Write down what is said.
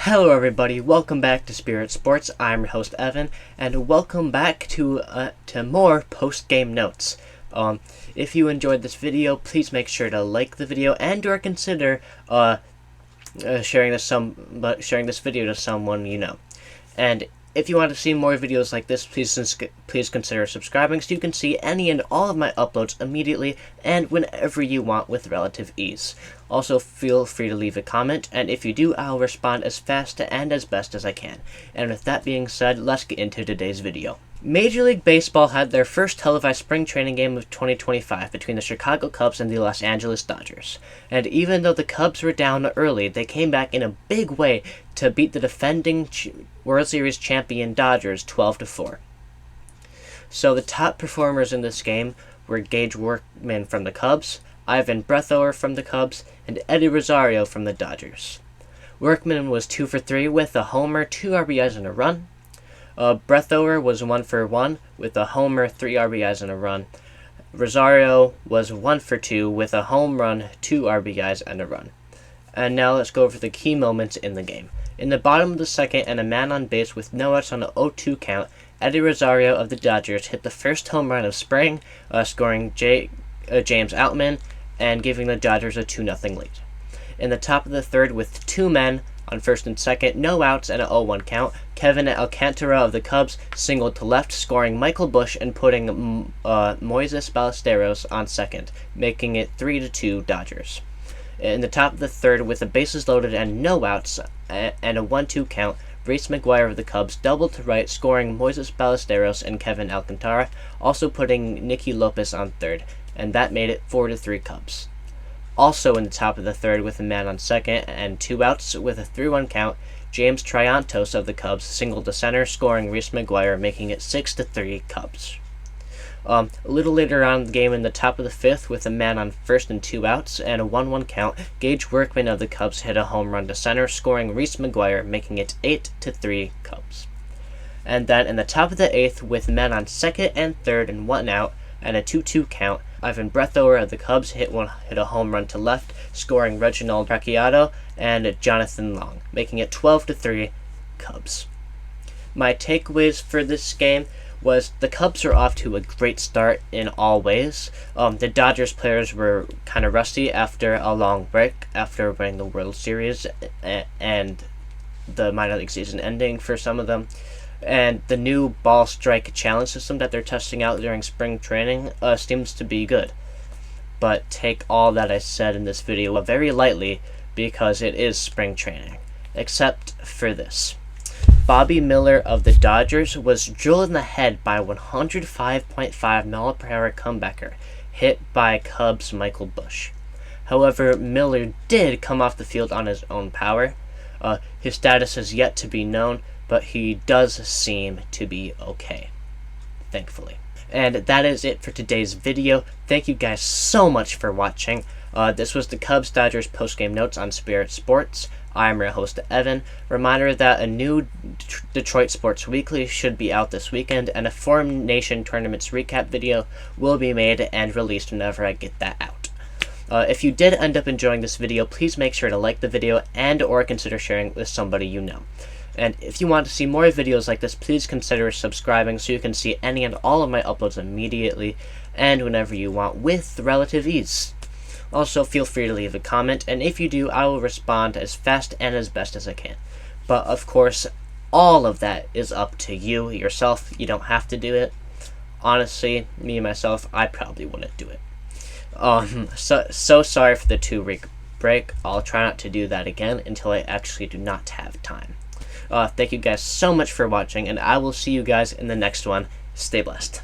Hello everybody, welcome back to Spirit Sports. I'm your host Evan, and welcome back to more post-game notes. If you enjoyed this video, please make sure to like the video and or consider sharing this video to someone you know. And if you want to see more videos like this, please consider subscribing so you can see any and all of my uploads immediately and whenever you want with relative ease. Also, feel free to leave a comment, and if you do, I'll respond as fast and as best as I can. And with that being said, let's get into today's video. Major League Baseball had their first televised spring training game of 2025 between the Chicago Cubs and the Los Angeles Dodgers. And even though the Cubs were down early, they came back in a big way to beat the defending World Series champion Dodgers 12-4. So the top performers in this game were Gage Workman from the Cubs, Ivan Breathover from the Cubs, and Eddie Rosario from the Dodgers. Workman was 2 for 3 with a homer, 2 RBIs, and a run. Breathover was 1 for 1 with a homer, 3 RBIs, and a run. Rosario was 1 for 2 with a home run, 2 RBIs, and a run. And now let's go over the key moments in the game. In the bottom of the second and a man on base with no outs on an 0-2 count, Eddie Rosario of the Dodgers hit the first home run of spring, scoring James Outman and giving the Dodgers a 2-0 lead. In the top of the third with 2 men on first and second, no outs, and an 0-1 count, Kevin Alcantara of the Cubs singled to left, scoring Michael Busch and putting Moises Ballesteros on second, making it 3-2 Dodgers. In the top of the third with the bases loaded and no outs and a 1-2 count, Reese McGuire of the Cubs doubled to right, scoring Moises Ballesteros and Kevin Alcantara, also putting Nicky Lopez on third, and that made it 4-3 Cubs. Also in the top of the third with a man on second and 2 outs with a 3-1 count, James Triantos of the Cubs singled to center, scoring Reese McGuire, making it 6-3 Cubs. A little later on in the game in the top of the fifth with a man on first and 2 outs and a 1-1 count, Gage Workman of the Cubs hit a home run to center, scoring Reese McGuire, making it 8-3 Cubs. And then in the top of the eighth with men on second and third and 1 out and a 2-2 count, Ivan Breathover of the Cubs hit a home run to left, scoring Reginald Preciado and Jonathan Long, making it 12-3 Cubs. My takeaways for this game was the Cubs are off to a great start in all ways. The Dodgers players were kind of rusty after a long break, after winning the World Series and the minor league season ending for some of them. And the new ball strike challenge system that they're testing out during spring training seems to be good. But take all that I said in this video very lightly because it is spring training. Except for this. Bobby Miller of the Dodgers was drilled in the head by a 105.5 mph comebacker hit by Cubs Michael Busch. However, Miller did come off the field on his own power. His status is yet to be known, but he does seem to be okay, thankfully. And that is it for today's video. Thank you guys so much for watching. This was the Cubs-Dodgers postgame notes on Spirit Sports. I'm your host, Evan. Reminder that a new Detroit Sports Weekly should be out this weekend, and a Forum Nation Tournaments recap video will be made and released whenever I get that out. If you did end up enjoying this video, please make sure to like the video and or consider sharing it with somebody you know. And if you want to see more videos like this, please consider subscribing so you can see any and all of my uploads immediately and whenever you want with relative ease. Also, feel free to leave a comment, and if you do, I will respond as fast and as best as I can. But of course, all of that is up to you yourself. You don't have to do it. Honestly, me myself, I probably wouldn't do it. So sorry for the 2-week break. I'll try not to do that again until I actually do not have time. Thank you guys so much for watching, and I will see you guys in the next one. Stay blessed.